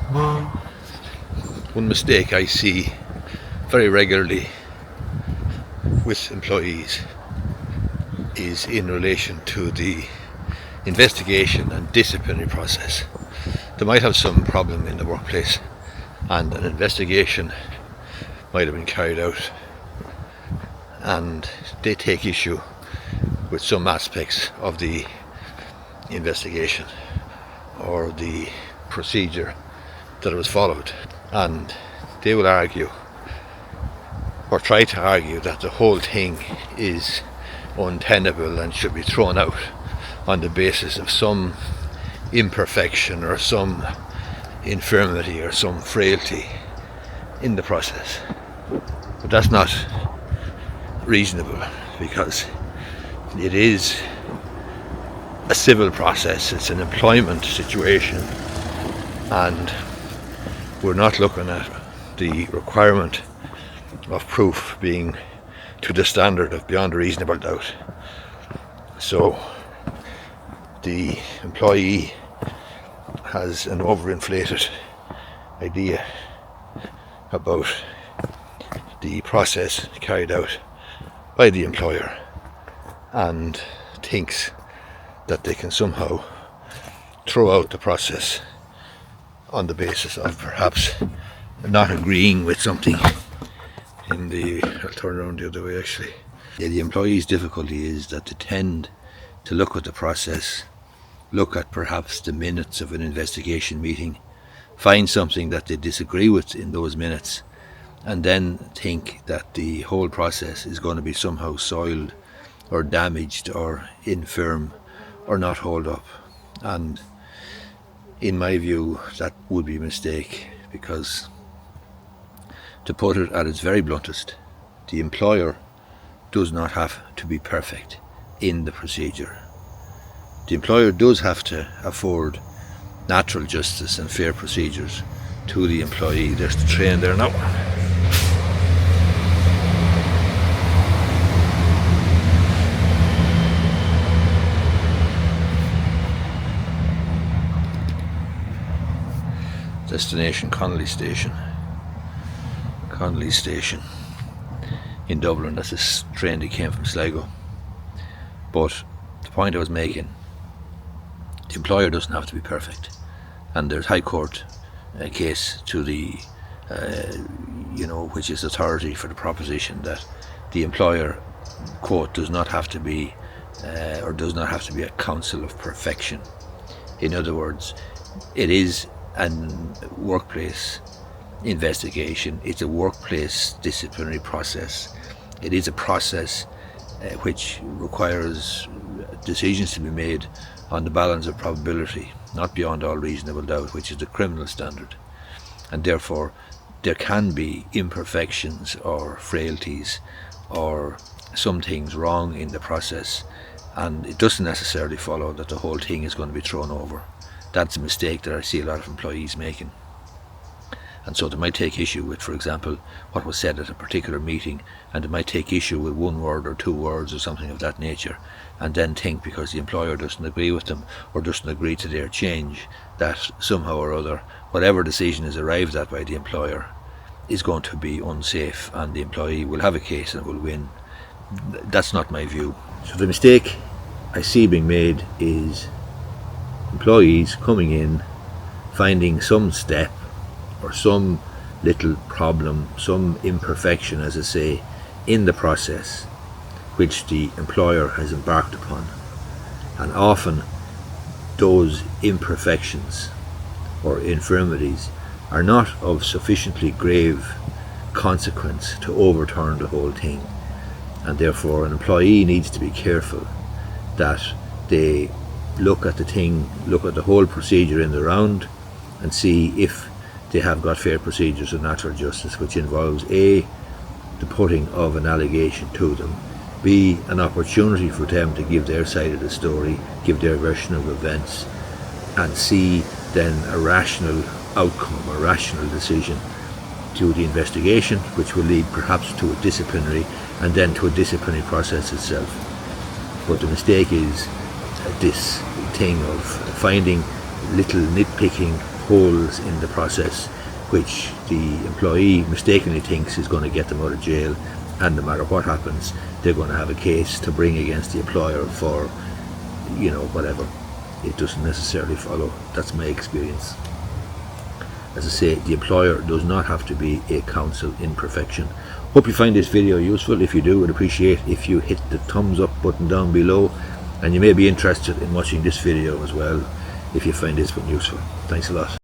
One mistake I see very regularly with employees is in relation to the investigation and disciplinary process. They might have some problem in the workplace and an investigation might have been carried out, and they take issue with some aspects of the investigation or the procedure that was followed, and they will argue or try to argue that the whole thing is untenable and should be thrown out on the basis of some imperfection or some infirmity or some frailty in the process. But that's not reasonable, because it is a civil process, it's an employment situation, and we're not looking at the requirement of proof being to the standard of beyond a reasonable doubt. So the employee has an overinflated idea about the process carried out by the employer and thinks that they can somehow throw out the process on the basis of perhaps not agreeing with something in the, I'll turn around the other way actually. The employee's difficulty is that they tend to look at the process, look at perhaps the minutes of an investigation meeting, find something that they disagree with in those minutes, and then think that the whole process is going to be somehow soiled or damaged or infirm or not hold up. And in my view, that would be a mistake, because to put it at its very bluntest, the employer does not have to be perfect in the procedure. The employer does have to afford natural justice and fair procedures to the employee. There's the train there now. Destination Connolly Station. Connolly Station in Dublin. That's a train that came from Sligo. But the point I was making, the employer doesn't have to be perfect, and there's High Court case to the which is authority for the proposition that the employer, quote, does not have to be a counsel of perfection. In other words, it is a workplace investigation, it's a workplace disciplinary process. It is a process which requires decisions to be made on the balance of probability, not beyond all reasonable doubt, which is the criminal standard. And therefore there can be imperfections or frailties or some things wrong in the process, and it doesn't necessarily follow that the whole thing is going to be thrown over. That's a mistake that I see a lot of employees making. And so they might take issue with, for example, what was said at a particular meeting, and they might take issue with one word or two words or something of that nature, and then think because the employer doesn't agree with them or doesn't agree to their change, that somehow or other whatever decision is arrived at by the employer is going to be unsafe and the employee will have a case and will win. That's not my view. So the mistake I see being made is employees coming in, finding some step or some little problem, some imperfection, as I say, in the process which the employer has embarked upon. And often those imperfections or infirmities are not of sufficiently grave consequence to overturn the whole thing. And therefore an employee needs to be careful that they look at the thing, look at the whole procedure in the round and see if they have got fair procedures of natural justice, which involves A, the putting of an allegation to them, B, an opportunity for them to give their side of the story, give their version of events, and C, then a rational outcome, a rational decision to the investigation, which will lead perhaps to a disciplinary and then to a disciplinary process itself. But the mistake is this thing of finding little nitpicking holes in the process which the employee mistakenly thinks is going to get them out of jail, and no matter what happens, they're going to have a case to bring against the employer for, whatever. It doesn't necessarily follow. That's my experience. As I say, the employer does not have to be a counsel in perfection. Hope you find this video useful. If you do, I'd appreciate if you hit the thumbs up button down below, and you may be interested in watching this video as well if you find this one useful. Thanks a lot.